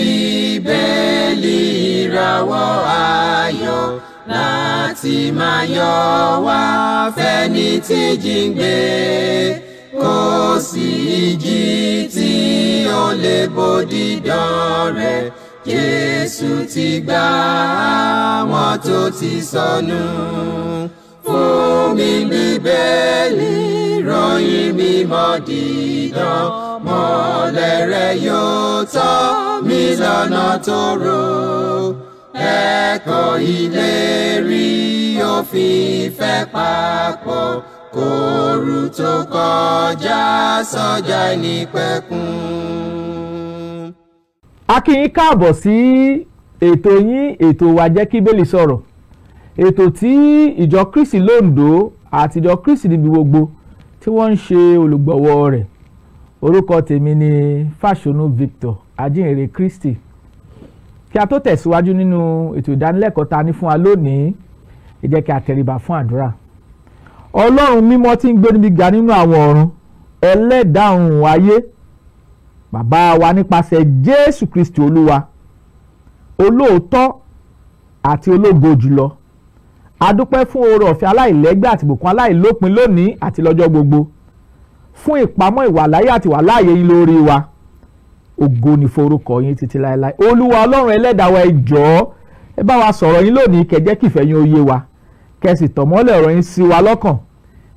bíbélì ìràwọ̀ ayọ̀ láti máa yọ wá fẹ́ni tí jíǹgbé, kò sí ìjì tí ó lè bòdì dán rẹ̀. Jésù ti gbà àwọn tó ti sọnù. Fún mi bíbélì ròyìn mímọ́ dídán, mọ́lẹ̀ rẹ̀ yóò tọ́ mi lọ́nà tòrò. Ẹ̀kọ́ ìlérí òfin ìfẹ́ papọ̀, kóru tó kọjá sọ́jà ìnípẹ̀kun. A kí yín káàbọ̀ sí ètò yín, ètò wa Jẹ́ Kí Bíbélì Sọ̀rọ̀. Ètò tí ìjọ Kristi l'Oǹdó àti ìjọ Kristi níbi gbogbo tí wọ́n ń ṣe olùgbọ̀wọ́ rẹ̀. Orúkọ tèmi ni Fasonu Victor, Ajihinrere Kristi. Kí a tó tẹ̀síwájú nínú ètò ìdánilẹ́kọ̀ọ́ ta ní fún wa lónìí, ẹ jẹ́ kí a tẹríba fún àdúrà. Ọlọ́run mímọ́ tí ń gbé níbi ga nínú àwọn ọ̀run, ẹlẹ́dàá ọ̀run ayé, bàbá wa nípasẹ̀ Jésù Kristi Olúwa, olóòótọ́ àti ológo jùlọ. A dúpẹ́ fún oore ọ̀fẹ́ aláìlẹ́gbẹ́ àti ìbùkún aláìlópin lónìí àti lọ́jọ́ gbogbo, fún ìpamọ́ ìwàláyé àti ìwàláàyè yín lórí wa. Ògo ni forúkọ yín títí láéláé. Olúwa Ọlọ́run ẹlẹ́dàá wa, ẹ jọ̀ọ́ ẹ bá wa sọ̀rọ̀ yín lónìí, kẹ́ jẹ́ kí ìfẹ́ yín ó yé wa, kẹ́ sì tàn mọ́lẹ̀ ọ̀rọ̀ yín sí wa lọ́kàn,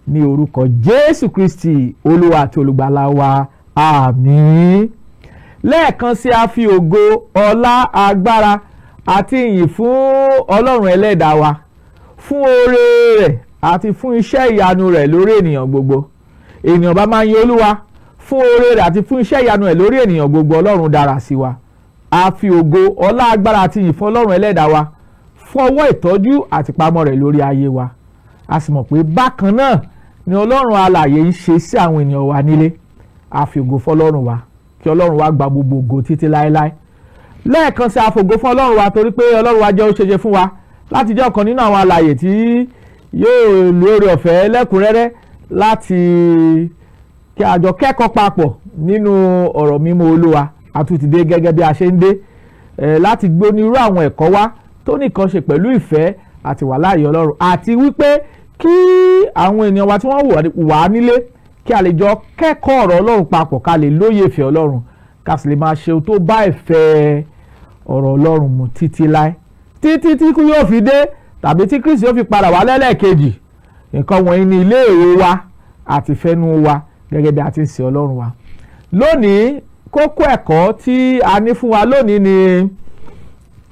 ní orúkọ Jésù Kristi Olúwa àti olùgbàlà wa. Àmín. Lẹ́ẹ̀kan sí a fi ògo, ọlá, agbára àti ìyìn fún Ọlọ́run ẹlẹ́dàá wa, fún oore rẹ̀ àti fún iṣẹ́ ìyanu rẹ̀ lórí ènìyàn gbogbo. Ènìyàn bá máa yin Olúwa fún oore rẹ̀ àti fún iṣẹ́ ìyanu rẹ̀ lórí ènìyàn gbogbo. Ọlọ́run dára sí wa. A fi ògo, ọlá, agbára àti ìyìn fún Ọlọ́run ẹlẹ́dàá wa, fún ọwọ́ ìtọ́jú àti pamọ́ rẹ̀ lórí ayé wa. A sì mọ̀ pé bákan náà ni Ọlọ́run alààyè ń ṣe sí àwọn ènìyàn wa nílé. A fi ògo fún Ọlọ́run wa, kí Ọlọ́run wa gba gbogbo ògo títí láéláé. Lẹ́ẹ̀kan sí a fògo fún Ọlọ́run wa, torí pé Ọlọ́run wa jẹ́ ó ṣeéṣe fún wa láti jẹ́ ọ̀kan nínú àwọn alààyè tí yóò lóore ọ̀fẹ́ lẹ́kùnrẹ́rẹ́ láti kí a jọ kẹ́kọ̀ọ́ papọ̀ nínú ọ̀rọ̀ mímọ́ Olúwa. A tún ti dé gẹ́gẹ́ bí a ṣe ń dé láti gbé onírú àwọn ẹ̀kọ́ wá tó nìkan ṣe pẹ̀lú ìfẹ́ àti wàláàyè Ọlọ́run, àti wípé kí àwọn ènìyàn wa tí wọ́n wà nílé kí a lè jọ kẹ́kọ̀ọ́ ọ̀rọ̀ Ọlọ́run papọ̀, ká lè lóye ìfẹ́ Ọlọ́run, ká sì lè máa ṣe ohun tó bá ìfẹ́ ọ̀rọ̀ Ọlọ́run mu títí láé, títí tí kú yóò fi dé, tàbí tí Kristi yóò fi padà wá lẹ́lẹ́kejì. Nǹkan wọ̀nyí ni ilé èrò wa àti fẹ́nu wa gẹ́gẹ́ bí a ti ń sin Ọlọ́run wa. Lónìí, kókó ẹ̀kọ́ tí a ní fún wa lónìí ni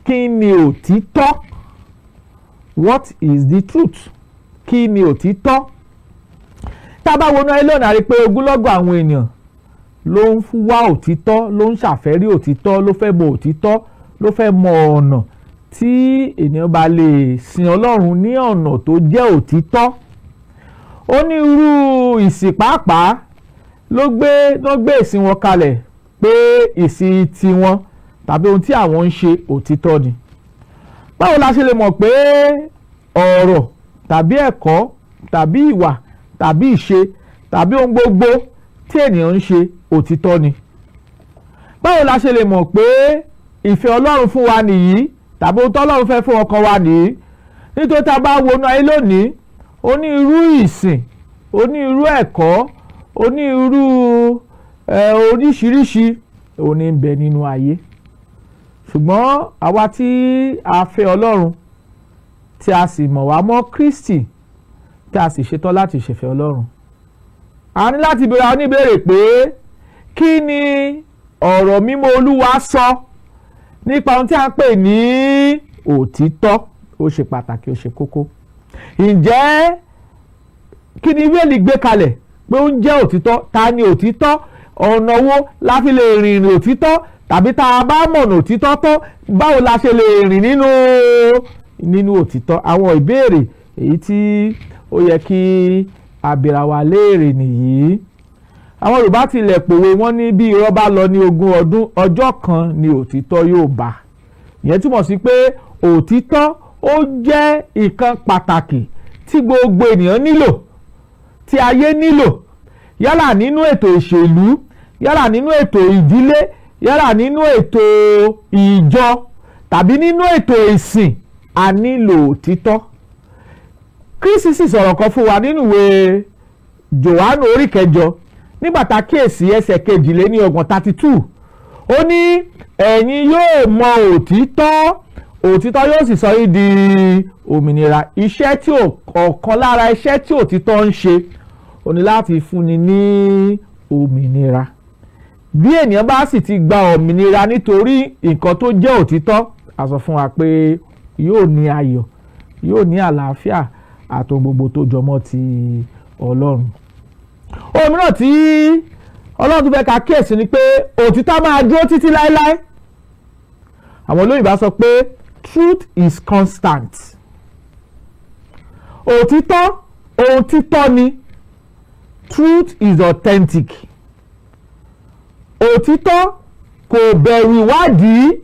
kí ni òtítọ́? What is the truth? Kí ni òtítọ́? Tá a bá wọnú ayé lónìí, a rí pé ogúnlọ́gọ̀ àwọn ènìyàn ló ń wá òtítọ́, ló ń ṣàfẹ́rí òtítọ́, ló fẹ́ mọ òtítọ́, ló fẹ́ mọ ọ̀nà tí ènìyàn bá lè sin Ọlọ́run ní ọ̀nà tó jẹ́ òtítọ́. Onírú ìsìn pàápàá ló gbé ìsìn wọn kalẹ̀ pé ìsìn tiwọn tàbí ohun tí àwọn ń ṣe òtítọ́ ni. Báwo la ṣe lè mọ̀ pé ọ̀rọ̀ tàbí ẹ̀kọ́ tàbí ìwà tàbí ìṣe tàbí ohun gbogbo tí ènìyàn ń ṣe òtítọ́ ni? Báwo la ṣe lè mọ̀ pé ìfẹ́ Ọlọ́run fún wa nìyí tàbí ohun tí Ọlọ́run fẹ́ fún ọkàn wa nìyí? Nítorí tá a bá wọnú ayé lónìí, onírú ìsìn, onírú ẹ̀kọ́, onírú oríṣiríṣi òní ń bẹ nínú ayé. Ṣùgbọ́n àwa tí a fẹ́ Ọlọ́run, tí a sì mọ̀ wá mọ́ Kristi, tí a sì ṣetán láti ṣèfẹ́ Ọlọ́run, a ní láti béèrè àwọn oníbèrè pé kí ni ọ̀rọ̀ mímọ́ Olúwa sọ nípa ohun tí a ń pè ní òtítọ́? Ó ṣe pàtàkì, ó ṣe kókó. Ǹjẹ́ kí ni Bíbélì gbé kalẹ̀ pé ó ń jẹ́ òtítọ́? Ta ni òtítọ́? Ọ̀nà wo la fi lè rìn òtítọ́? Tàbí tá a bá mọ̀nà òtítọ́ tó, báwo la ṣe lè rìn nínú òtítọ́? Àwọn ìbéèrè èyí tí ó yẹ kí a béèrè wa léèrè nìyí. Àwọn Yorùbá tilẹ̀ pòwe, wọ́n ní bí irọ́ bá lọ ní 20 ọdún, ọjọ́ kan ni òtítọ́ yóò bá. Ìyẹn túmọ̀ sí pé òtítọ́ ó jẹ́ nǹkan pàtàkì tí gbogbo ènìyàn nílò, tí ayé nílò, yálà nínú ètò ìṣèlú, yálà nínú ètò ìdílé, yálà nínú ètò ìjọ tàbí nínú ètò ìsìn, a nílò òtítọ́. Kristi sì sọ̀rọ̀ kan fún wa nínú ìwé Jòhánù orí 8 nígbà tá kíyèsí ẹsẹ̀ 22 32. Ó ní ẹ̀yin yóò mọ òtítọ́, òtítọ́ yóò sì sọ yín di òmìnira. Iṣẹ́ tí ọ̀kan lára iṣẹ́ tí òtítọ́ ń ṣe ó ní láti fúnni ní òmìnira. Bí ènìyàn bá sì ti gba òmìnira nítorí nǹkan tó jẹ́ òtítọ́, a sọ fún wa pé yóò ní ayọ̀, yóò ní àlàáfíà àti ohun gbogbo tó jọmọ́ ti Ọlọ́run. Ohun mìíràn tí Ọlọ́run tún fẹ́ ká kíyèsí ni pé òtítọ́ máa dúró títí láéláé. Àwọn olóyìnbá sọ pé truth is constant. Òtítọ́ ohun títọ́ ni. Truth is authentic. Òtítọ́ kò bẹ̀rù ìwádìí.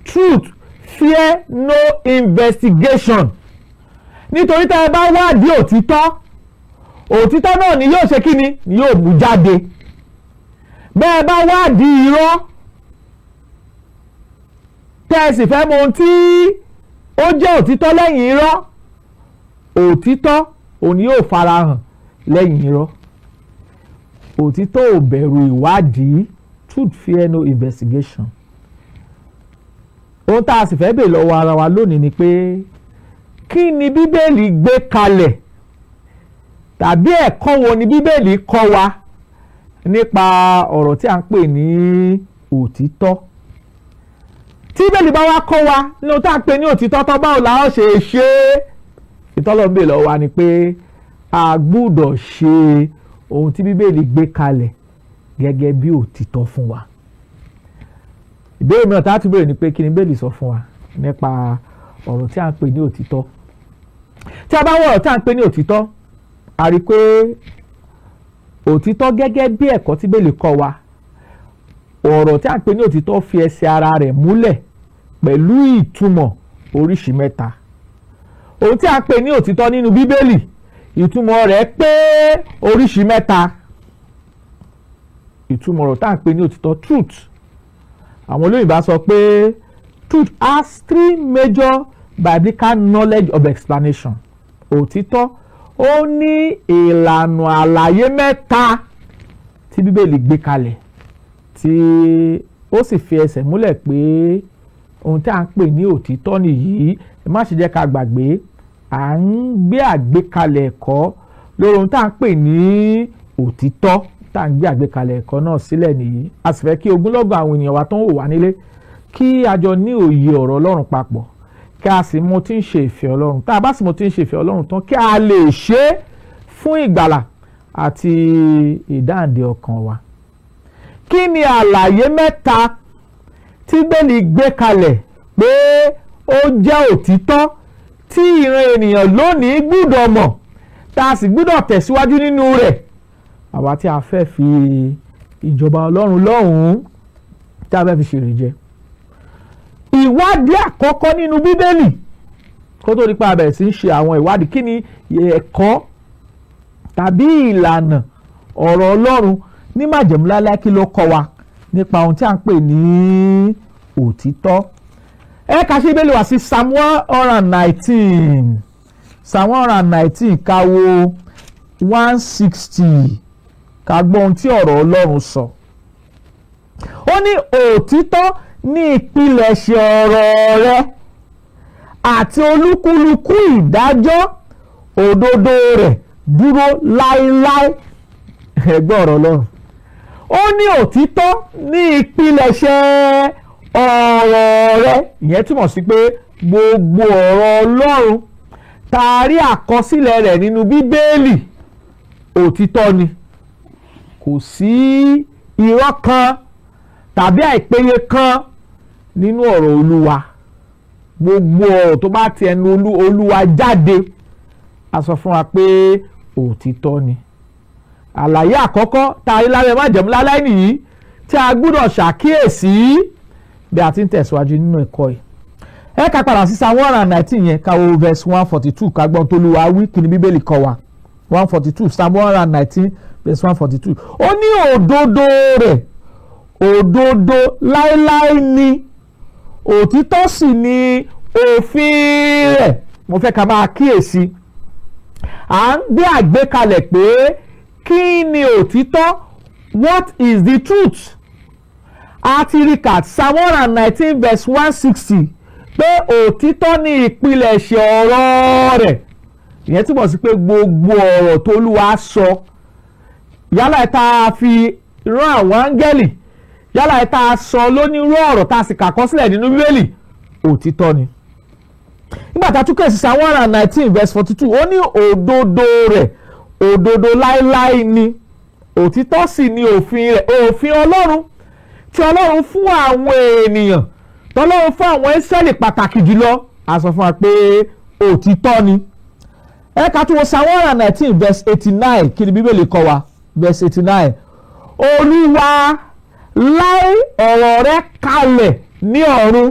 Truth fear no investigation. Nítorí tá ẹ bá wádìí òtítọ́, òtítọ́ náà ni yóò ṣe kíni, ni yóò mú jáde. Bẹ́ẹ̀ bá wádìí irọ́, tẹ́ ẹ sì fẹ́ mọ ohun tí ó jẹ́ òtítọ́ lẹ́yìn irọ́, òtítọ́ òun yóò farahàn lẹ́yìn irọ́. Òtítọ́ ò bẹ̀rù ìwádìí. Truth fear no investigation. Ohun tá a sì fẹ́ bèèrè lọ́wọ́ ara wa lónìí ni pé kí ni Bíbélì gbé kalẹ̀, tàbí ẹ̀kọ́ wo ni Bíbélì kọ́ wa nípa ọ̀rọ̀ tí a ń pè ní òtítọ́? Tí Bíbélì bá wá kọ́ wa nínú tá a ń pè ní òtítọ́, tó báwo la ó ṣe ṣe é? Ìtọ́lọ́ ń bèèrè lọ́wọ́ wa ni pé a gbọ́dọ̀ ṣe ohun tí Bíbélì gbé kalẹ̀ gẹ́gẹ́ bí òtítọ́ fún wa. Ìbéèrè mìíràn tá a tún béèrè ni pé kí ni Bíbélì sọ fún wa nípa ọ̀rọ̀ tí a ń pè ní òtítọ́? Tí a bá wọ ọ̀rọ̀ tí a ń pè ní òtítọ́, a rí i pé òtítọ́ gẹ́gẹ́ bí ẹ̀kọ́ tí Bíbélì kọ́ wa, ọ̀rọ̀ tí a ń pè ní òtítọ́ fi ẹsẹ̀ ara rẹ̀ múlẹ̀ pẹ̀lú ìtumọ̀ oríṣi mẹ́ta. Ohun tí a ń pè ní òtítọ́ nínú Bíbélì, ìtumọ̀ rẹ̀ pé oríṣi mẹ́ta. Ìtumọ̀ ọ̀rọ̀ tí a ń pè ní òtítọ́, truth. Àwọn olóyìnbá sọ pé truth has 3 major biblical knowledge of explanation. Òtítọ́ ó ní ìlànà àlàyé mẹ́ta tí Bíbélì gbé kalẹ̀, tí ó sì fi ẹsẹ̀ múlẹ̀ pé ohun tí a ń pè ní òtítọ́ nìyí. Ẹ má ṣe jẹ́ ká gbàgbé, à ń gbé àgbékalẹ̀ ẹ̀kọ́ lórí ohun tí a ń pè ní òtítọ́. Tá à ń gbé àgbékalẹ̀ ẹ̀kọ́ náà sílẹ̀ nìyí. A sì fẹ́ kí ogunlọ́gọ̀ àwọn ènìyàn wa tó ń wò wá nílé kí a jọ ní òye ọ̀rọ̀ Ọlọ́run papọ̀, kí a sì mọ tí ń ṣe ìfẹ́ Ọlọ́run. Tá a bá sì mọ tí ń ṣe ìfẹ́ Ọlọ́run tán, kí a lè ṣe é fún ìgbàlà àti ìdáǹdè ọkàn wa. Kí ni àlàyé mẹ́ta tí Bíbélì gbé kalẹ̀ pé ó jẹ́ òtítọ́ tí ìran ènìyàn lónìí gbọ́dọ̀ mọ̀, tá a sì gbọ́dọ̀ tẹ̀síwájú nínú rẹ̀? Àwa tí a fẹ́ fi ìjọba Ọlọ́run lọ́hùn-ún, tí a fẹ́ fi ṣèrè jẹ. Ìwádìí àkọ́kọ́ nínú Bíbélì, kó tó nípa bẹ̀rẹ̀ sí ń ṣe àwọn ìwádìí, kí ni ẹ̀kọ́ tàbí ìlànà ọ̀rọ̀ Ọlọ́run ní májẹ̀mú láéláé kí ló kọ́ wa nípa ohun tí a ń pè ní òtítọ́? Ẹ ká ṣe Bíbélì wá sí Psalm 119. Psalm 119 ká wo 160 ká gbọ́ ohun tí ọ̀rọ̀ Ọlọ́run sọ. Ó ní òtítọ́ ní ìpilẹ̀ṣẹ̀ ọ̀rọ̀ rẹ àti olúkúlùkù ìdájọ́ òdodo rẹ̀ dúró láéláé. Ẹ gbọ́ ọ̀rọ̀ Ọlọ́run. Ó ní òtítọ́ ní ìpilẹ̀ṣẹ̀ ọ̀rọ̀ rẹ. Ìyẹn túmọ̀ sí pé gbogbo ọ̀rọ̀ Ọlọ́run tá a rí àkọsílẹ̀ rẹ̀ nínú Bíbélì, òtítọ́ ni. Kò sí irọ́ kan tàbí àìpéye kan nínú ọ̀rọ̀ Olúwa. Gbogbo ọ̀rọ̀ tó bá ti ẹnu Olúwa jáde, a sọ fún wa pé òtítọ́ ni. Àlàyé àkọ́kọ́ tá a rí lábẹ́ májẹ̀mú láéláé nìyí, tí a gbọ́dọ̀ ṣàkíyèsí bí a ti ń tẹ̀síwájú nínú ẹ̀kọ́ yìí. Ẹ ká padà sí Psalm 119 yẹn, ká wo verse 142 ká gbọ́n tó Olúwa wí, kí ni Bíbélì kọ́ wa. 142 Psalm 119 verse 142. Ó ní òdodo rẹ̀ òdodo láéláé ni, òtítọ́ sì ni òfin rẹ̀. Mo fẹ́ ká máa kíyèsí, à ń gbé àgbékalẹ̀ pé kí ni òtítọ́, what is the truth. A ti rí ká Psalm 119 verse 160 pé òtítọ́ ni ìpilẹ̀ṣẹ̀ ọ̀rọ̀ rẹ̀. Ìyẹn túmọ̀ sí pé gbogbo ọ̀rọ̀ t'Olúwa sọ, yálà ẹ̀ tá a fi rán àwọn áńgẹ́lì, yálà ẹ̀ tá a sọ lónírú ọ̀rọ̀ tá a sì kàkọ́ sílẹ̀ nínú Bíbélì, òtítọ́ ni. Nígbà tá a tún kẹ̀sì Psalm 119 verse 42, ó ní òdodo rẹ̀, òdodo láéláé ni, òtítọ́ sì ni òfin rẹ̀. Òfin Ọlọ́run tí Ọlọ́run fún àwọn ènìyàn, tọ́lọ́run fún àwọn Ísírẹ́lì pàtàkì jùlọ, a sọ fún wa pé òtítọ́ ni. Ẹ ká tún wo Psalm 119 verse 89, kí ni Bíbélì kọ́ wa? Verse 89, Olúwa láé ọ̀rọ̀ rẹ̀ kalẹ̀ ní ọ̀run.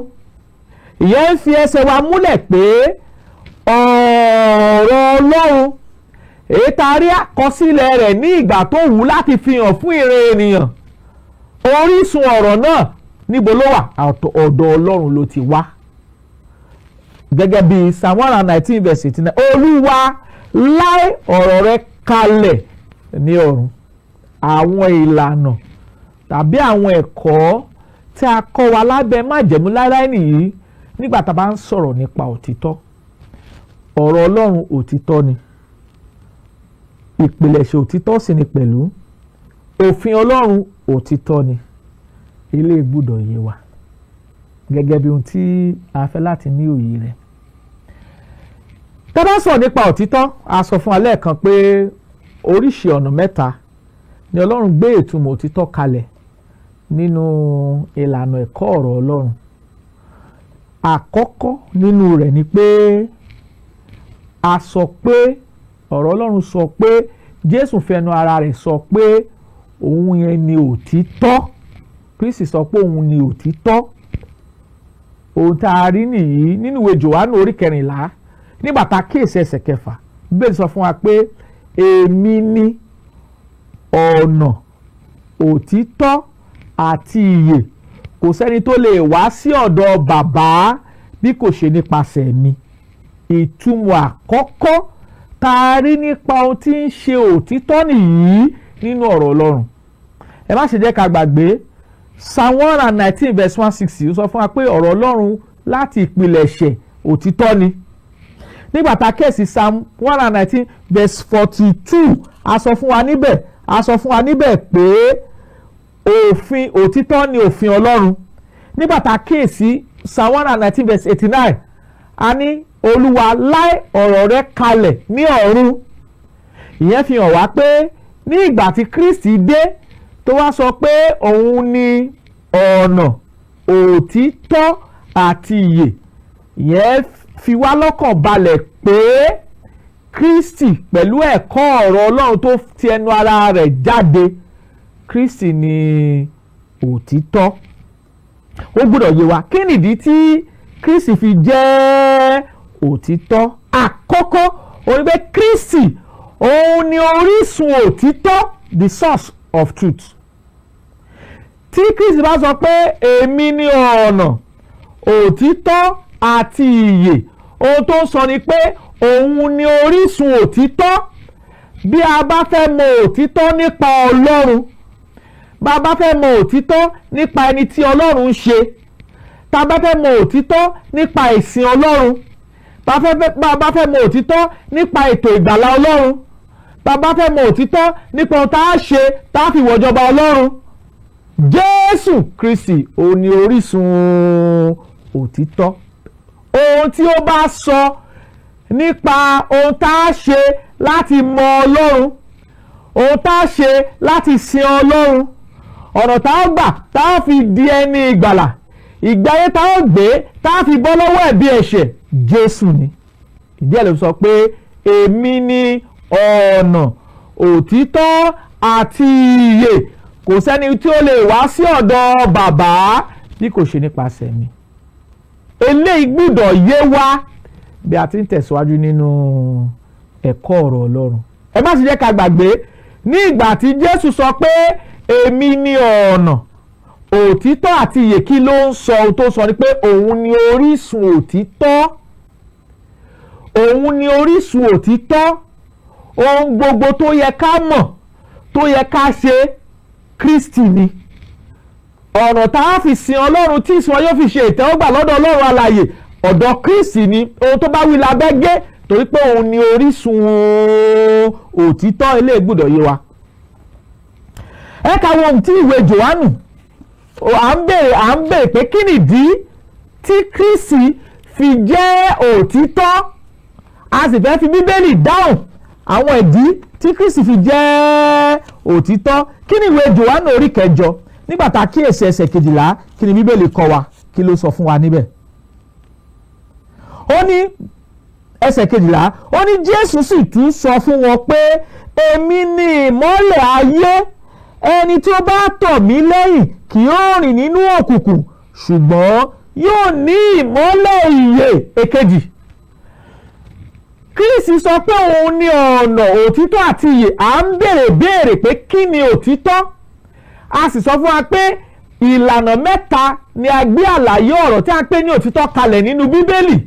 Ìyẹn ń fi ẹsẹ̀ wa múlẹ̀ pé ọ̀rọ̀ Ọlọ́run, èyí tá a rí àkọsílẹ̀ rẹ̀ ní ìgbà tó wù láti fi hàn fún ìran ènìyàn, orísun ọ̀rọ̀ náà níbo ló wà? Ọ̀dọ̀ Ọlọ́run ló ti wá. Gẹ́gẹ́ bí Psalm 119 verse 89, Olúwa láé ọ̀rọ̀ rẹ̀ kalẹ̀ ní ọ̀run. Àwọn ìlànà tàbí àwọn ẹ̀kọ́ tí a kọ́ wa lábẹ́ májẹ̀mú láéláé nìyí nígbà tá a bá ń sọ̀rọ̀ nípa òtítọ́. Ọ̀rọ̀ Ọlọ́run òtítọ́ ni, ìpilẹ̀ṣẹ̀ òtítọ́ sì ni pẹ̀lú. Òfin Ọlọ́run òtítọ́ ni. Ilé gbọ́dọ̀ yé wa gẹ́gẹ́ bí ohun tí a fẹ́ láti ní òye rẹ̀. Tá a bá sọ̀rọ̀ nípa òtítọ́, a sọ fún alẹ́ kan pé oríṣi ọ̀nà mẹ́ta ni Ọlọ́run gbé ìtumọ̀ òtítọ́ kalẹ̀ nínú ìlànà ẹ̀kọ́ ọ̀rọ̀ Ọlọ́run. Àkọ́kọ́ nínú rẹ̀ ni pé a sọ pé ọ̀rọ̀ Ọlọ́run sọ pé Jésù fẹnu ara rẹ̀ sọ pé òun yẹn ni òtítọ́. Kristi sọ pé òun ni òtítọ́. Ohun tá a rí nìyí nínú ìwé Jòhánù orí 14 nígbà tá a kíyèsí ẹsẹ̀ 6, Bíbélì sọ fún wa pé èmi ni ọ̀nà, òtítọ́ àti ìyè, kò sẹ́ni tó lè wá sí ọ̀dọ̀ bàbá bí kò ṣe nípasẹ̀ mi. Ìtumọ̀ àkọ́kọ́ tá a rí nípa ohun tí ń ṣe òtítọ́ nìyí nínú ọ̀rọ̀ Ọlọ́run. Ẹ má ṣe jẹ́ ká gbàgbé Psalm 119 verse 160 ó sọ fún wa pé ọ̀rọ̀ Ọlọ́run láti ìpilẹ̀ṣẹ̀ òtítọ́ ni. Nígbà tá a kẹ́sì Psalm 119 verse 42, a sọ fún wa níbẹ̀ pé òfin òtítọ́ ni òfin Ọlọ́run. Nígbà tá a kíyèsí Psalm 119 verse 89, a ní Olúwa láé ọ̀rọ̀ rẹ̀ kalẹ̀ ní ọ̀run. Ìyẹn fi hàn wá pé ní ìgbà tí Kristi dé tó wá sọ pé òun ni ọ̀nà, òtítọ́ àti ìyè, ìyẹn fi wá lọ́kàn balẹ̀ pé Kristi pẹ̀lú ẹ̀kọ́ ọ̀rọ̀ Ọlọ́run tó ti ẹnu ara rẹ̀ jáde, Kristi ni òtítọ́. Ó gbọ́dọ̀ yé wa kí nìdí tí Kristi fi jẹ́ òtítọ́. Àkọ́kọ́ ó ní pé Kristi òun ni orísun òtítọ́, the source of truth. Tí Kristi bá sọ pé èmi ni ọ̀nà, òtítọ́ àti ìyè, ohun tó ń sọ ni pé òun ni orísun òtítọ́. Bí a bá fẹ́ mọ òtítọ́ nípa Ọlọ́run, bá a bá fẹ́ mọ òtítọ́ nípa ẹni tí Ọlọ́run ń ṣe, tá a bá fẹ́ mọ òtítọ́ nípa ìsìn Ọlọ́run, bá a bá fẹ́ mọ òtítọ́ nípa ètò ìgbàlà Ọlọ́run, bá a bá fẹ́ mọ òtítọ́ nípa ohun tá a ṣe tá a fi wọ̀jọba Ọlọ́run, Jésù Kristi òun ni orísun òtítọ́. Ohun tí ó bá sọ nípa ohun tá a ṣe láti mọ Ọlọ́run, ohun tá a ṣe láti sin Ọlọ́run, ọ̀nà tá a gbà tá a fi di ẹni ìgbàlà, ìgbé ayé tá a gbé tá a fi bọ́ lọ́wọ́ ẹ̀bi ẹ̀ṣẹ̀, Jésù ni. Ìdí ẹ̀ ló sọ pé èmi ni ọ̀nà, òtítọ́ àti ìyè, kò sẹ́ni tí ó lè wá sí ọ̀dọ̀ bàbá bí kò ṣe nípasẹ̀ mi. Eléyìí gbọ́dọ̀ yé wa bí a ti ń tẹ̀síwájú nínú ẹ̀kọ́ ọ̀rọ̀ Ọlọ́run. Ẹ má sì jẹ́ ká gbàgbé ní ìgbà tí Jésù sọ pé èmi ni ọ̀nà, òtítọ́ àti ìyè kí ló ń sọ? ohun tó sọ ni pé òun ni orísun òtítọ́. Òun ni orísun òtítọ́. Ohun gbogbo tó yẹ ká mọ̀, tó yẹ ká ṣe, Kristi ni. Ọ̀nà tá a fi sin Ọlọ́run tí ìsìn wa yóò fi ṣe ìtẹ́wọ́gbà lọ́dọ̀ Ọlọ́run alààyè, ọ̀dọ̀ Kristi ni. Ohun tó bá wí labẹ́ gé, torí pé òun ni orísun òtítọ́. Ilé gbọ́dọ̀ yé wa. Ẹ ká wo ohun tí ìwé Jòhánù à ń béèrè pé kí nìdí tí Kristi fi jẹ́ òtítọ́. A sì fẹ́ fi Bíbélì dáhùn àwọn ìdí tí Kristi fi jẹ́ òtítọ́. Kí ni ìwé Jòhánù orí 9 nígbà tá a kíyèsí ẹsẹ̀ 12, kí ni Bíbélì kọ́ wa, kí ló sọ fún wa níbẹ̀? Ó ní ẹsẹ̀ 12, ó ní Jésù sì tún sọ fún wọn pé èmi ni ìmọ́lẹ̀ ayé, ẹni tí ó bá tọ̀ mí lẹ́yìn kì yóò rìn nínú òkùnkùn ṣùgbọ́n yóò ní ìmọ́lẹ̀ ìyè. Èkejì, Kristi sọ pé òun ni ọ̀nà, òtítọ́ àti ìyè. À ń béèrè pé kí ni òtítọ́? A sì sọ fún wa pé ìlànà mẹ́ta ni a gbé àlàyé ọ̀rọ̀ tí a ń pè ní òtítọ́ kalẹ̀ nínú Bíbélì.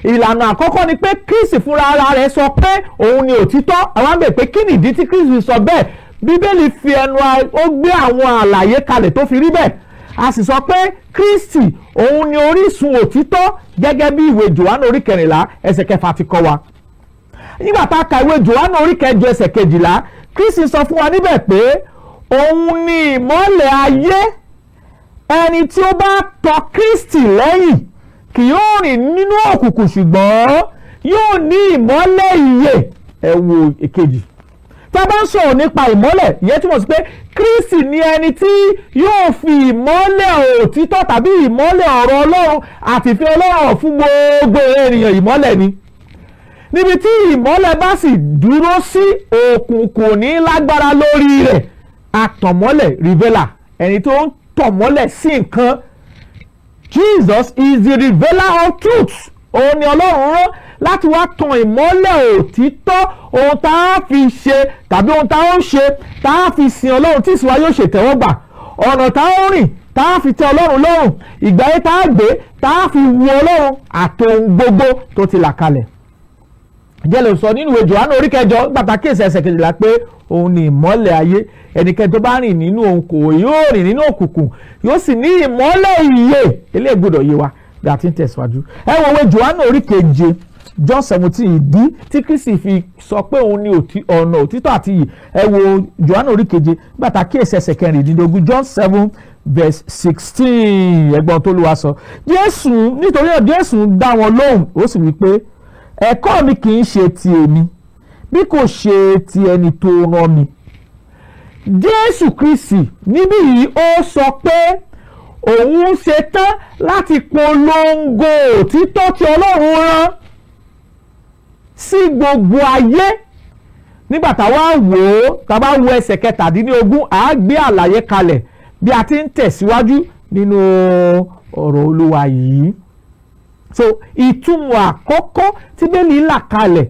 Ìlànà àkọ́kọ́ ni pé Kristi fúnra ara rẹ̀ sọ pé òun ni òtítọ́. Àwọn béèrè pé kí ni ìdí tí Kristi sọ bẹ́ẹ̀? Bíbélì fi ẹnu ó gbé àwọn àlàyé kalẹ̀ tó fi rí bẹ́ẹ̀. A sì sọ pé Kristi òun ni orísun òtítọ́, gẹ́gẹ́ bí ìwé Jòhánù orí 14 ẹsẹ̀ 6 ti kọ́ wa. Nígbà tá a ka ìwé Jòhánù orí 9 ẹsẹ̀ 12, Kristi sọ fún wa níbẹ̀ pé òun ni ìmọ́lẹ̀ ayé, ẹni tí ó bá tọ̀ Kristi lẹ́yìn kì yóò rìn nínú òkùnkùn ṣùgbọ́n yóò ní ìmọ́lẹ̀ ìyè. Ẹ wo èkejì. Tá a bá ń sọ̀rọ̀ nípa ìmọ́lẹ̀, ìyẹn túmọ̀ sí pé Kristi ni ẹni tí yóò fi ìmọ́lẹ̀ òtítọ́ tàbí ìmọ́lẹ̀ ọ̀rọ̀ Ọlọ́run àti ìfẹ́ Ọlọ́run fún gbogbo ènìyàn. Ìmọ́lẹ̀ ni. Níbi tí ìmọ́lẹ̀ bá sì dúró sí, òkùnkùn ní lágbára lórí rẹ̀. Àtọ̀mọ́lẹ̀, revealer, ẹni tó ń tọ̀mọ́lẹ̀ sí nǹkan. Jesus is the revealer of truth. Òun ni Ọlọ́run rán láti wá tan ìmọ́lẹ̀ òtítọ́, ohun tá a fi ṣe tàbí ohun tá a ń ṣe tá a fi sin Ọlọ́run tí ìsìn wa yóò ṣètẹ́wọ́gbà. Ọ̀nà tá a ń rìn tá a fi tẹ́ Ọlọ́run lọ́rùn, ìgbáyé tá a gbé tá a fi wu Ọlọ́run àtòhun gbogbo tó ti là kalẹ̀. Jẹ́ lè sọ nínú ìwé Jòhánù orí 9 gbàtà kíyèsí ẹsẹ̀ 12 pé òun ni ìmọ́lẹ̀ ayé, ẹnikẹ́ni tó bá rìn nínú òun kò yóò rìn nínú òkùnkùn, yóò sì ní ìmọ́lẹ̀ ìyè. Eléyìí gbọ́dọ̀ yé wa bí a ti ń tẹ̀síwájú. Ẹ wo ìwé Jòhánù orí 7 John 17, ìdí tí Kristi fi sọ pé òun ni ọ̀nà, òtítọ́ àti ìyè. Ẹ wo Jòhánù orí 7 gbàtà kíyèsí ẹsẹ̀ 14, John 7 verse 16. Ẹgbọ́n tó Olúwa sọ. Nítorí náà Jésù dá wọn lóhùn, ó sì wí pé ẹ̀kọ́ mi kì í ṣe ti èmi bí kò ṣe ti ẹni tó rán mi. Jésù Kristi níbí yìí ó sọ pé òun ṣetán láti polongo òtítọ́ tí Ọlọ́run rán sí gbogbo ayé. Nígbà táwa wo ẹsẹ̀ 17, à gbé àlàyé kalẹ̀ bí a ti ń tẹ̀síwájú nínú ọ̀rọ̀ Olúwa yìí. So ìtumọ̀ àkọ́kọ́ tí Bíbélì là kalẹ̀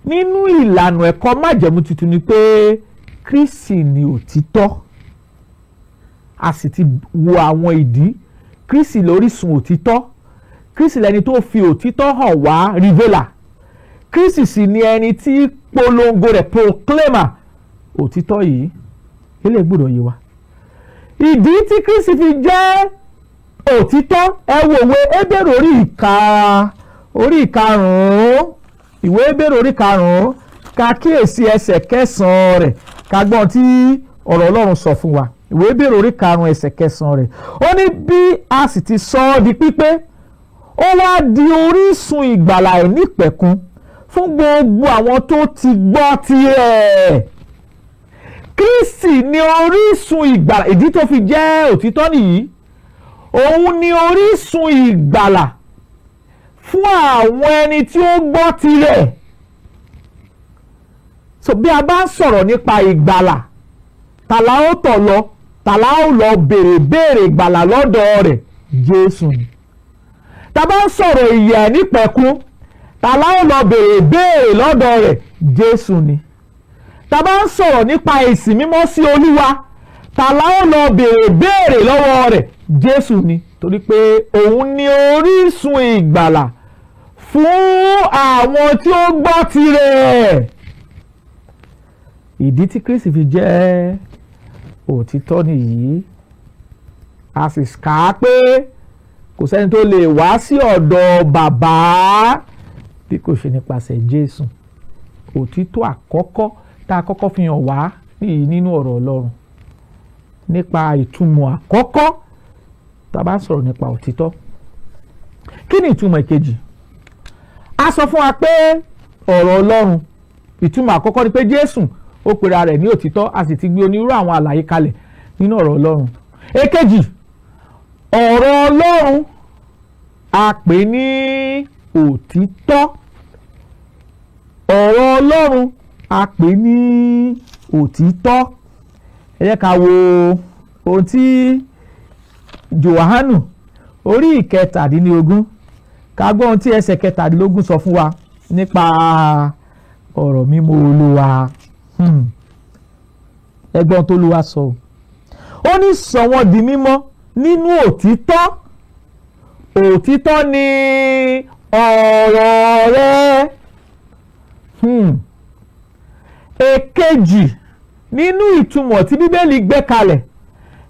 nínú ìlànà ẹ̀kọ́ májẹ̀mú tuntun ni pé Kristi ni òtítọ́. A sì ti wo àwọn ìdí. Kristi lórísun òtítọ́. Kristi lẹni tó fi òtítọ́ hàn wá, revealer. Kristi sì ni ẹni tí polongo rẹ̀, proclaimer òtítọ́ yìí. Eléyìí gbọ́dọ̀ yé wa. Ìdí tí Kristi fi jẹ́ òtítọ́, ẹ wo ìwé Hébérù orí 5, ìwé Hébérù orí 5, ká kíyèsí ẹsẹ̀ 9 rẹ̀, ká gbọ́n tí ọ̀rọ̀ Ọlọ́run sọ fún wa. Ìwé Hébérù orí 5 ẹsẹ̀ 9 rẹ̀, ó ní bí a sì ti sọ ọ́ di pípé, ó wá di orísun ìgbàlà àìnípẹ̀kun fún gbogbo àwọn tó ti gbọ́ tirẹ̀. Kristi ni orísun ìgbàlà. Ìdí tó fi jẹ́ òtítọ́ nìyí. Òun ni orísun ìgbàlà fún àwọn ẹni tí ó gbọ́ tirẹ̀. So bí a bá ń sọ̀rọ̀ nípa ìgbàlà, tàlà ó tọ̀ lọ, tàlà ó lọ béèrè ìgbàlà lọ́dọ̀ rẹ̀, Jésù ni. Tá bá ń sọ̀rọ̀ ìyè àìnípẹ̀kun, tàlà ó lọ béèrè lọ́dọ̀ rẹ̀, Jésù ni. Tá bá ń sọ̀rọ̀ nípa ìsìn mímọ́ sí Olúwa, tàlà ó lọ béèrè lọ́wọ́ rẹ̀? Jésù ni, torí pé òun ni orísun ìgbàlà fún àwọn tí ó gbọ́ tirẹ̀. Ìdí tí Kristi fi jẹ́ òtítọ́ nìyí. A sì kà á pé kò sẹ́ni tó lè wá sí ọ̀dọ̀ bàbá bí kò ṣe nípasẹ̀ Jésù. Òtítọ́ àkọ́kọ́ tá a kọ́kọ́ fi hàn wá nìyí nínú ọ̀rọ̀ Ọlọ́run nípa ìtumọ̀ àkọ́kọ́ tá a bá sọ̀rọ̀ nípa òtítọ́. Kí ni ìtumọ̀ ìkejì? A sọ fún wa pé ọ̀rọ̀ Ọlọ́run, ìtumọ̀ àkọ́kọ́ ni pé Jésù ó pera rẹ̀ ní òtítọ́, a sì ti gbé onírúurú àwọn àlàyé kalẹ̀ nínú ọ̀rọ̀ Ọlọ́run. Èkejì, ọ̀rọ̀ Ọlọ́run a pè ní òtítọ́. Ọ̀rọ̀ Ọlọ́run a pè ní òtítọ́. Ẹ jẹ́ ká wo ohun tí Jòhánù orí ìkẹtàdínlógún, ká gbọ́ ohun tí ẹsẹ̀ kẹtàdínlógún sọ fún wa nípa ọ̀rọ̀ mímọ́ Olúwa. Ẹgbọ́n tó Olúwa sọ, ó ní sọ wọ́n di mímọ́ nínú òtítọ́. Òtítọ́ ni ọ̀rọ̀ rẹ. Èkejì nínú ìtumọ̀ tí Bíbélì gbé kalẹ̀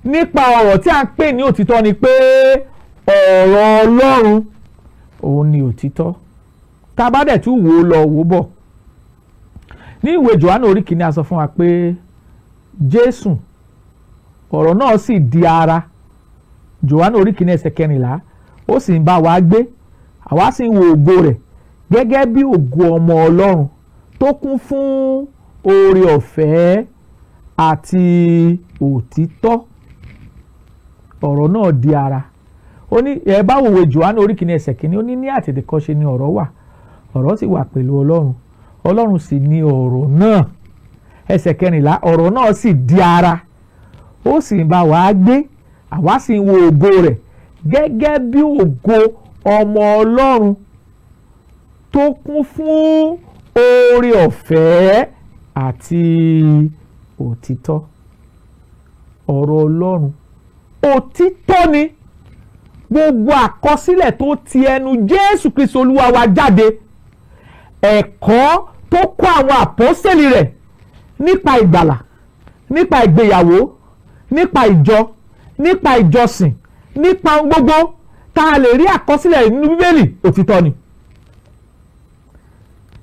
nípa ọ̀rọ̀ tí a ń pè ní òtítọ́ ni pé ọ̀rọ̀ Ọlọ́run òun ni òtítọ́. Tá a bá dẹ̀ tún wò ó lọ wò bọ̀ ní ìwé Jòhánù orí kìíní, a sọ fún wa pé Jésù ọ̀rọ̀ náà sì di ara. Jòhánù orí kìíní ẹsẹ̀ 14, ó sì ń bá wa gbé, àwa sì ń wo ògo rẹ̀ gẹ́gẹ́ bí ògo ọmọ Ọlọ́run tó kún fún oore ọ̀fẹ́ àti òtítọ́. Ọ̀rọ̀ náà di ara. Ó ní ẹ bá wo Jòhánù orí kìíní ẹsẹ̀ 1, ó ní àtètèkọ́ṣe ni ọ̀rọ̀ wà, ọ̀rọ̀ sì wà pẹ̀lú Ọlọ́run, Ọlọ́run sì ni ọ̀rọ̀ náà. Ẹsẹ̀ 14, ọ̀rọ̀ náà sì di ara, ó sì ń bá wa gbé, àwa sì ń wo ògo rẹ̀ gẹ́gẹ́ bí ògo ọmọ Ọlọ́run tó kún fún oore ọ̀fẹ́ àti òtítọ́. Ọ̀rọ̀ Ọlọ́run òtítọ́ ni. Gbogbo àkọsílẹ̀ tó ti ẹnu Jésù Kristi Olúwa wa jáde, ẹ̀kọ́ tó kọ́ àwọn àpọ́sítélì rẹ̀ nípa ìgbàlà, nípa ìgbéyàwó, nípa ìjọ, nípa ìjọsìn, nípa gbogbo tá a lè rí àkọsílẹ̀ nínú Bíbélì, òtítọ́ ni.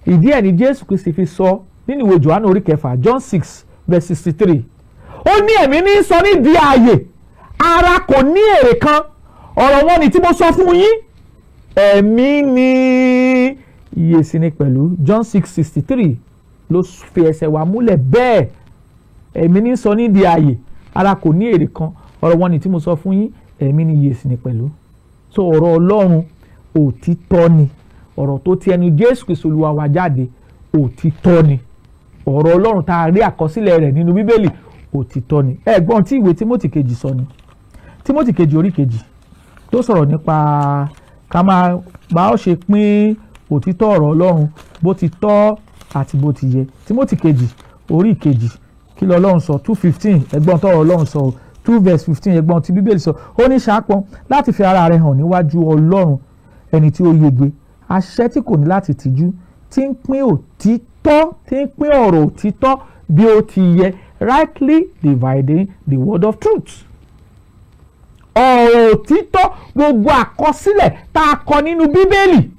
Ìdí ẹ̀ ni Jésù Kristi fi sọ nínú ìwé Jòhánù orí 6, John 6:63, ó ní èmi ní sọ ní di ààyè, ara kò ní èrè kan, ọ̀rọ̀ wọn ni tí mo sọ fún yín, ẹ̀mí ni ìyè sì ni pẹ̀lú. John 6:63 ló fi ẹsẹ̀ wa múlẹ̀ bẹ́ẹ̀. Ẹ̀mí ní sọ ní di ààyè, ara kò ní èrè kan, ọ̀rọ̀ wọn ni tí mo sọ fún yín, ẹ̀mí ni ìyè sì ni pẹ̀lú. So ọ̀rọ̀ Ọlọ́run òtítọ́ ni. Ọ̀rọ̀ tó ti ẹnu Jésù Kristi Olúwa wa jáde òtítọ́ ni. Ọ̀rọ̀ Ọlọ́run tá a rí àkọsílẹ̀ rẹ̀ nínú Bíbélì òtítọ́ ni. Ẹ̀gbọ́n tí ìwé Tímótì kejì sọ ni. Tímótì kejì orí 2 tó sọ̀rọ̀ nípa ká máa bá ó ṣe pín òtítọ́ ọ̀rọ̀ Ọlọ́run bó ti tọ́ àti bó ti yẹ. Tímótì kejì orí 2, kí lọ Ọlọ́run sọ? 2:15, ẹ̀gbọ́n tọ́rọ̀ Ọlọ́run sọ 2:15, ẹ̀gbọ́n tí Bíbélì sọ, ó ní ṣàpọ́n láti fi ara rẹ̀ hàn níwájú Ọlọ́run ẹni tí ó yege, àṣẹ tí kò ní láti tìjú, tí ń pín òtítọ́, tí ń pín ọ̀rọ̀ òtítọ́ bí ó ti yẹ, rightly dividing the word of truth. Ọ̀rọ̀ òtítọ́, gbogbo àkọsílẹ̀ tá a kọ nínú Bíbélì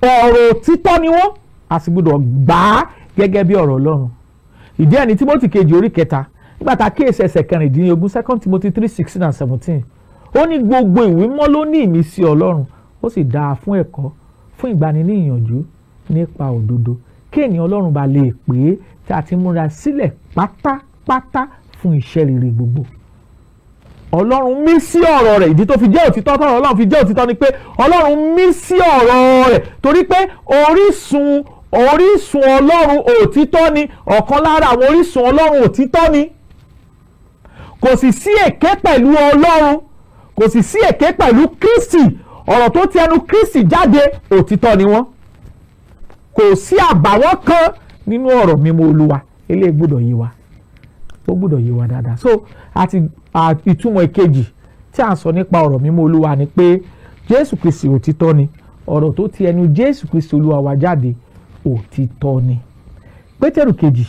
ọ̀rọ̀ òtítọ́ ni wọ́n, a sì gbọ́dọ̀ gbà á gẹ́gẹ́ bí ọ̀rọ̀ Ọlọ́run. Ìdí ẹ̀ ní Tímótì kejì orí 3, nígbà tá a kíyèsí ẹsẹ̀ 14, 2 Timothy 3:16 and 17, ó ní gbogbo ìwé mọ́ ló ní ìmísí Ọlọ́run, ó sì dáa fún ẹ̀kọ́, fún ìgbani ní ìyànjú nípa òdodo, kí ènìyàn Ọlọ́run bá lè pé tí a ti múra sílẹ̀ pátápátá fún iṣẹ́ rere gbogbo. Ọlọ́run mí sí ọ̀rọ̀ rẹ̀. Ìdí tó fi jẹ́ òtítọ́, tọ́rọ̀ Ọlọ́run fi jẹ́ òtítọ́ ni pé Ọlọ́run mí sí ọ̀rọ̀ rẹ̀, torí pé orísun Ọlọ́run òtítọ́ ni. Ọ̀kan lára àwọn orísun Ọlọ́run òtítọ́ ni. Kò sì sí èké pẹ̀lú Ọlọ́run, kò sì sí èké pẹ̀lú Kristi. Ọ̀rọ̀ tó ti ẹnu Kristi jáde òtítọ́ ni wọ́n. Kò sí àbàwọ́n kan nínú ọ̀rọ̀ mímọ́ Olúwa. Eléyìí gbọ́dọ̀ yé wa. ó gbọ́dọ̀ yé wa dáadáa. So àti ìtumọ̀ ìkejì tí a sọ nípa ọ̀rọ̀ mímọ́ Olúwa ni pé Jésù Kristi òtítọ́ ni, ọ̀rọ̀ tó ti ẹnu Jésù Kristi Olúwa wa jáde òtítọ́ ni. Pétérù kejì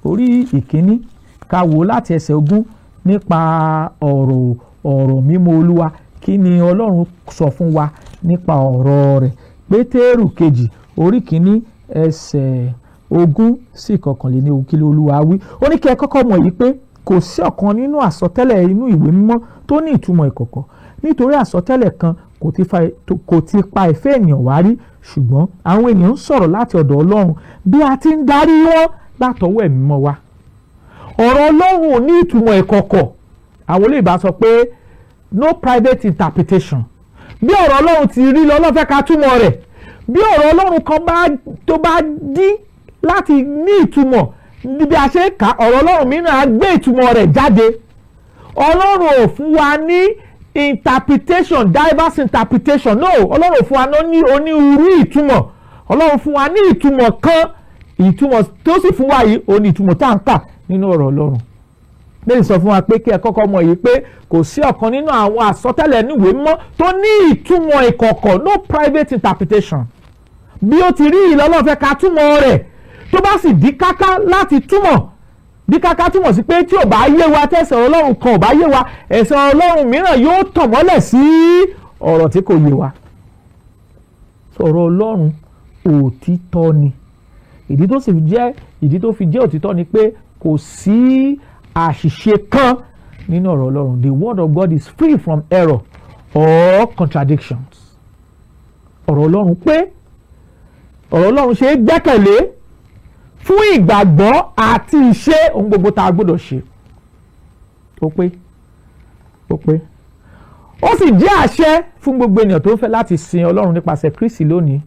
orí ìkíní ká wò láti ẹsẹ̀ 20 nípa ọ̀rọ̀ mímọ́ Olúwa, kí ni Ọlọ́run sọ fún wa nípa ọ̀rọ̀ rẹ̀. Pétérù kejì orí ìkíní ẹsẹ̀ 20 sí 21 kí Olúwa wí. Ó ní kí ẹ kọ́kọ́ mọ̀ yìí pé kò sí ọ̀kan nínú àsọtẹ́lẹ̀ inú ìwé mímọ́ tó ní ìtumọ̀ ìkọ̀kọ̀, nítorí àsọtẹ́lẹ̀ kan kò ti pa ìfẹ́ ènìyàn wá rí, ṣùgbọ́n àwọn ènìyàn ń sọ̀rọ̀ láti ọ̀dọ̀ Ọlọ́run bí a ti ń darí wọn látọwọ́ ẹ̀mí mímọ́ wa. Ọ̀rọ̀ Ọlọ́run ò ní ìtumọ̀ ìkọ̀kọ̀. Àwọn olóyìnbá sọ pé no private interpretation. Bí ọ̀rọ̀ Ọlọ́run ti rí lọ́lọ́run fẹ́ ká túmọ̀ rẹ̀. Bí ọ̀rọ̀ Ọlọ́run kan tó bá dí láti ní ìtumọ̀ bí a ṣe kà, ọ̀rọ̀ Ọlọ́run mìíràn á gbé ìtumọ̀ rẹ̀ jáde. Ọlọ́run ò fún wa ní interpretation, diverse interpretation. No, Ọlọ́run ò fún wa ní onírúurú ìtumọ̀. Ọlọ́run fún wa ní ìtumọ̀ kan, ìtumọ̀ tó sì fún wa yìí ó ní ìtumọ̀ tá à ń kà nínú ọ̀rọ̀ Ọlọ́run. Lẹ́yìn sọ fún wa pé kí ẹ kọ́kọ́ mọ̀ yìí pé kò sí ọ̀kan nínú àwọn àsọtẹ́lẹ̀ níwé mímọ́ tó ní ìtumọ̀ ìkọ̀kọ̀, no private interpretation. Bí ó ti rí Ọlọ́run fẹ́ ká túmọ̀ rẹ̀, tó bá sì dí káká láti túmọ̀, dí káká túmọ̀ sí pé tí ò bá yé wa, tẹ̀sẹ̀ Ọlọ́run kan ò bá yé wa, ẹ̀sẹ̀ Ọlọ́run mìíràn yóò tàn mọ́lẹ̀ sí ọ̀rọ̀ tí kò yé wa. Ọ̀rọ̀ Ọlọ́run òtítọ́ ni. Ìdí tó fi jẹ́ òtítọ́ ni pé kò sí àṣìṣe kan nínú ọ̀rọ̀ Ọlọ́run. The word of God is free from error or contradictions. Ọ̀rọ̀ Ọlọ́run pé ọ̀rọ̀ Ọlọ́run ṣe é gbẹ́kẹ̀lé fún ìgbàgbọ́ àti ìṣe ohun gbogbo tá a gbọ́dọ̀ ṣe. Ó pé ó sì jẹ́ àṣẹ fún gbogbo ènìyàn tó ń fẹ́ láti sin Ọlọ́run nípasẹ̀ Kristi lónìí.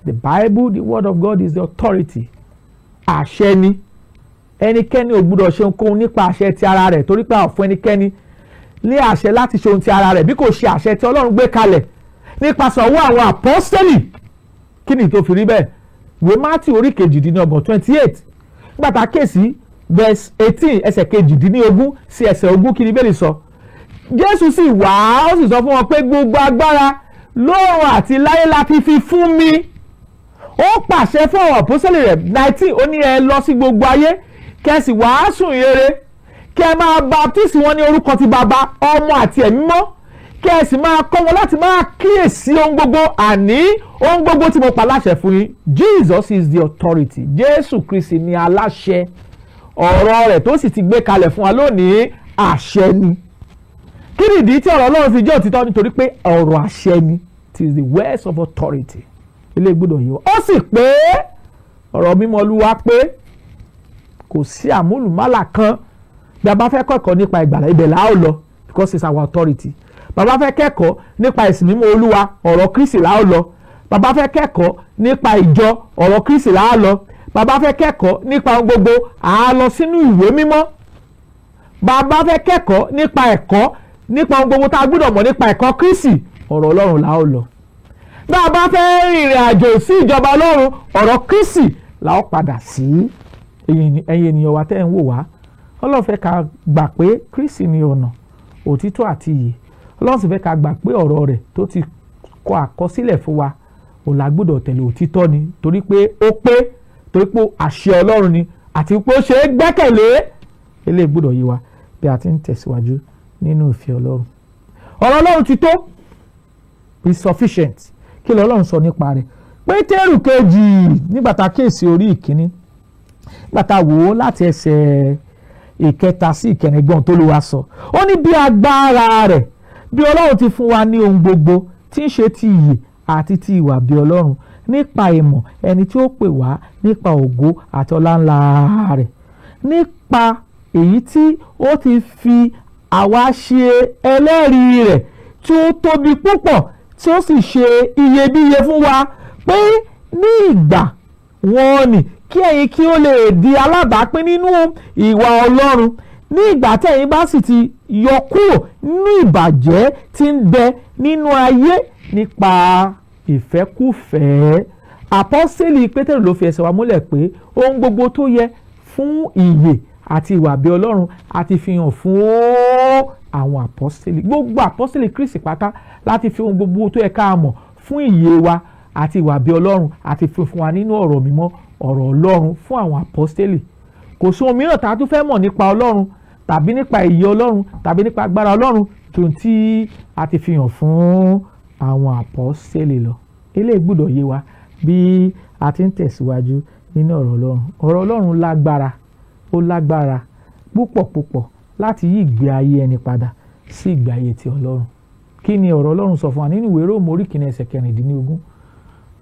The Bible, the word of God is the authority. Àṣẹ ni. Ẹnikẹ́ni ò gbọ́dọ̀ ṣe ohunkóhun nípa àṣẹ ti ara rẹ̀, torí pé a ò fún ẹnikẹ́ni ní àṣẹ láti ṣe ohun ti ara rẹ̀ bí kò ṣe àṣẹ tí Ọlọ́run gbé kalẹ̀ nípasẹ̀ ọwọ́ àwọn àpọ́stélì. Kí ni tó fi rí bẹ́ẹ̀? Ìwé Mátíù orí 28 nígbà tá a kéèsì verse 18 ẹsẹ̀ 22 sí ẹsẹ̀ 20 kí ni Bíbélì sọ. Jésù sì wá, ó sì sọ fún wọn pé gbogbo agbára lọ́run àti láyé láti fi fún mi. Ó pàṣẹ fún àwọn àpọ́stélì rẹ̀ 19, ó ní ẹ lọ sí gbogbo ayé kẹ́sì wàásù ìrere, kẹ́ máa baptisi wọn ní orúkọ ti Baba, Ọmọ àti Ẹ̀mí Mímọ́, kẹ́sì máa kọ́ wọn láti máa kíyèsí ohun gbogbo, àní ohun gbogbo tí mo pa láṣẹ fún yín. Jesus is the authority. Jésù Kristi ni aláṣẹ. Ọ̀rọ̀ rẹ̀ tó sì ti gbé kalẹ̀ fún wa lónìí àṣẹ ni. Kí ni ìdí tí ọ̀rọ̀ Ọlọ́run fi jẹ́ òtítọ́? Nítorí pé ọ̀rọ̀ àṣẹ ni. It is the words of authority. Ilé gbọ́dọ̀ yìí wọ́n. Ó sì pé ọ̀rọ̀ mímọ́ Olúwa pé kò sí àmúlùmálà kan. Bí a bá fẹ́ kẹ́kọ̀ọ́ nípa ìgbàlà, ibẹ̀ là á lọ, because it's our authority. Bàbá fẹ́ kẹ́kọ̀ọ́ nípa ìsìn mímọ́ Olúwa, ọ̀rọ̀ Kristi là á lọ. Bàbá fẹ́ kẹ́kọ̀ọ́ nípa ìjọ, ọ̀rọ̀ Kristi là á lọ. Bàbá fẹ́ kẹ́kọ̀ọ́ nípa ohun gbogbo, à á lọ sínú ìwé mímọ́. Bàbá fẹ́ kẹ́kọ̀ọ́ nípa ẹ̀kọ́, nípa ohun gbogbo tá a gbọ́dọ̀ mọ̀ nípa ẹ̀kọ́ Kristi, ọ̀rọ̀ Ọlọ́run là á lọ. Bàbá fẹ́ rìnrìn àjò sí ìjọba Ọlọ́run, ọ̀rọ̀ Kristi là á padà sí. Ẹ̀yin ènìyàn wa tẹ́ ń wò wá, Ọlọ́run fẹ́ ká gbà pé Kristi ni ọ̀nà, òtítọ́ àti ìyè. Ọlọ́run sì fẹ́ ká gbà pé ọ̀rọ̀ rẹ̀ tó ti kọ àkọsílẹ̀ fún wa, òun la gbọ́dọ̀ tẹ̀lé, òtítọ́ ni, torí pé ó pé, torí pé àṣẹ Ọlọ́run ni, àti pé ó ṣe é gbẹ́kẹ̀lé. Eléyìí gbọ́dọ̀ yé wa bí a ti ń tẹ̀síwájú nínú ìfẹ́ Ọlọ́run. Ọ̀rọ̀ Ọlọ́run ti tó, is sufficient. Kí ni Ọlọ́run sọ nípa rẹ̀? Pétérù kejì nígbà tá a kéèsì orí ìkíní, nígbà tá a wò ó láti ẹsẹ̀ 1 sí 4 gbọ́n tó ló wá sọ. Ó ní bí agbára rẹ̀, bí Ọlọ́run ti fún wa ní ohun gbogbo tí ń ṣe ti ìyè àti ti ìwà bí Ọlọ́run, nípa ìmọ̀ ẹni tí ó pè wá nípa ògo àti ọlá ńlá rẹ̀, nípa èyí tí ó ti fi àwa ṣe ẹlẹ́rìí rẹ̀ tí ó tóbi púpọ̀, tí ó sì ṣe iyebíye fún wa, pé ní ìgbà wọn ni kí ẹ̀yin kí ó lè di alábàápín nínú ìwà Ọlọ́run, ní ìgbà tẹ̀yin bá sì ti yọ kúrò nínú ìbàjẹ́ tí ń bẹ nínú ayé nípa ìfẹ́kúfẹ̀ẹ́. Àpọ́sítélì Pétérù ló fi ẹsẹ̀ wa múlẹ̀ pé ohun gbogbo tó yẹ fún ìyè àti ìwà bí Ọlọ́run àti fi hàn fún àwọn àpọ́stélì, gbogbo àpọ́stélì Kristi pátá, láti fi ohun gbogbo tó yẹ ká mọ̀ fún ìyè wa àti ìwà bí Ọlọ́run àti fi fún wa nínú ọ̀rọ̀ mímọ́, ọ̀rọ̀ Ọlọ́run fún àwọn àpọ́stélì. Kò sí ohun mìíràn tá a tún fẹ́ mọ̀ nípa Ọlọ́run tàbí nípa ìyè Ọlọ́run tàbí nípa agbára Ọlọ́run tó tí a ti fi hàn fún àwọn àpọ́stélì lọ. Eléyìí gbọ́dọ̀ yé wa bí a ti ń tẹ̀síwájú nínú ọ̀rọ̀ Ọlọ́run. Ọ̀rọ̀ Ọlọ́run lágbára, ó lágbára púpọ̀ láti yí ìgbé ayé ẹni padà sí ìgbé ayé ti Ọlọ́run. Kí ni ọ̀rọ̀ Ọlọ́run sọ fún wa nínú ìwé Róòmù orí kìíní ẹsẹ̀ 16?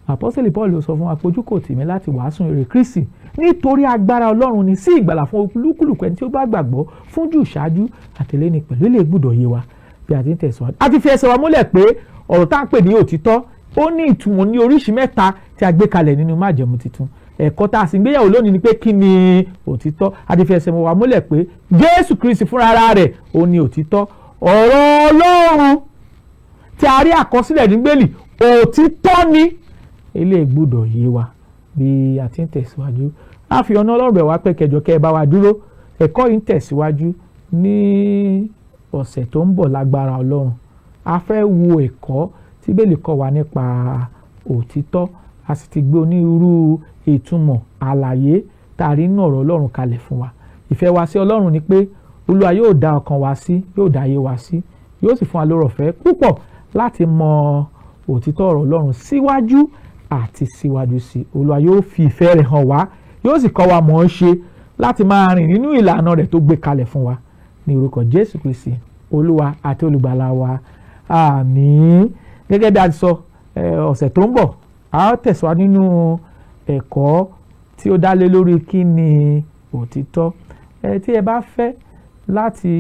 Àpọ́sítélì Paul sọ fún wa pé ojú kò tì mí láti wàásù ìrere Kristi nítorí agbára Ọlọ́run ni sí ìgbàlà fún olúkúlùkù ẹni tí ó bá gbàgbọ́, fún Júù ṣáájú àtìlẹ́yìn pẹ̀lú. Ilé gbọ́dọ̀ yé wa bí a ti ń tẹ̀síwájú. A ti fi ẹsẹ̀ wa múlẹ̀ pé ọ̀rọ̀ tá à ń pè ní òtítọ́ ó ní ìtumọ̀ ní oríṣi mẹ́ta tí a gbé kalẹ̀ nínú májẹ̀mú titun. Ẹ̀kọ́ tá a sì ń gbéyàwó lónìí ni pé kí ni òtítọ́. A ti fi ẹsẹ̀ wa múlẹ̀ pé Jésù Kristi fúnra rẹ̀ ó ní òtítọ́. Ọ̀rọ̀ Ọlọ́run tí a rí àkọsílẹ̀ ní Bíbélì òtítọ́ ni. Ilé gbọ́dọ̀ yé wa bí a ti ń tẹ̀síwájú. A fi ọ̀nà Ọlọ́run bẹ̀ wá pé kẹjọ kẹ́ ẹ bá wa dúró. Ẹ̀kọ́ yìí ń tẹ̀síwájú ní ọ̀sẹ̀ tó ń bọ̀ lágbára Ọlọ́run. A fẹ́ wo ẹ̀kọ́ tí Bíbélì kọ́ wa nípa òtítọ́. A sì ti gbé onírúurú ìtumọ̀ àlàyé tá a rí nínú ọ̀rọ̀ Ọlọ́run kalẹ̀ fún wa. Ìfẹ́ wa sí Ọlọ́run ni pé Olúwa yóò dá ọkàn wa sí, yóò dá ayé wa sí, yóò sì fún wa lórí ọ̀fẹ́ púpọ̀ láti mọ òtítọ́ ọ̀rọ̀ Ọlọ́run síwájú àti síwájú sí. Olúwa yóò fi ìfẹ́ rẹ̀ hàn wá, yóò sì kọ́ wa mọ̀ ọ́n ṣe láti máa rìn nínú ìlànà rẹ̀ tó gbé kalẹ̀ fún wa. Ní orúkọ Jésù Kristi, Olúwa àti olùgbàlà wa. Àmín. Gẹ́gẹ́ bí a ti sọ, ọ̀sẹ̀ tó ń bọ̀ a ó tẹ̀síwájú nínú ẹ̀kọ́ tí ó dá lé lórí kí ni òtítọ́. Tí ẹ bá fẹ́ láti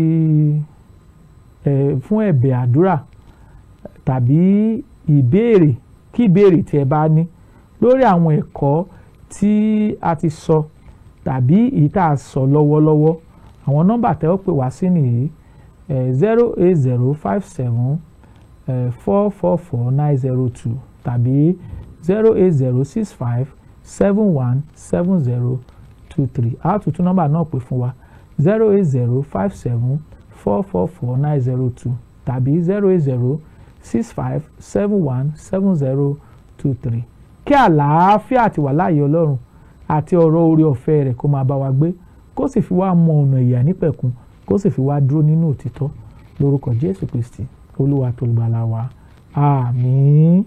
fún ẹ̀bẹ̀ àdúrà tàbí ìbéèrè, kí ìbéèrè tí ẹ bá ní lórí àwọn ẹ̀kọ́ tí a ti sọ tàbí èyí tá a sọ lọ́wọ́lọ́wọ́, àwọn nọ́mbà tẹ́ ó pè wá sí nìyí 08057 444 902 tàbí 08065 717023. A tún nọ́mbà náà pè fún wa 08057 444 902 tàbí 08065 717023. Kí àlàáfíà àti wàláàyè Ọlọ́run àti ọ̀rọ̀ oore ọ̀fẹ́ rẹ̀ kó máa bá wa gbé, kó sì fi wá mọ ọ̀nà ìyè nípẹ̀kun, kó sì fi wá dúró nínú òtítọ́. Lórúkọ Jésù Kristi, Olúwa tó olùgbàlà wa. Àmín.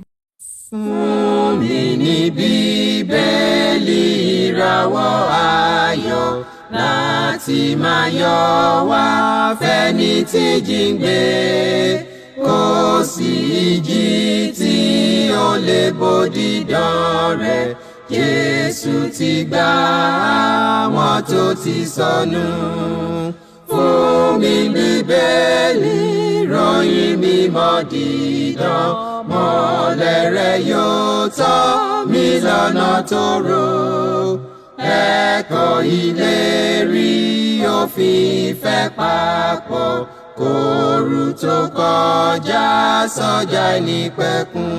Fún mi ní Bíbélì ìràwọ̀ ayọ̀ láti máa yọ̀ wá fẹ́ni tí jíǹde, kò sí ìjì tí ó lè bòdì dán rẹ̀. Jésù ti gbà àwọn tó ti sọnù. Fún mi Bíbélì ìròyìn mímọ́ dídán, mọ́lẹ̀ rẹ̀ yóò tọ́ mi lọ́nà tòrò. Ẹ̀kọ́ ìlérí òfin ìfẹ́ papọ̀, kóru tó kọjá sọ́jà ìnípẹ̀kun.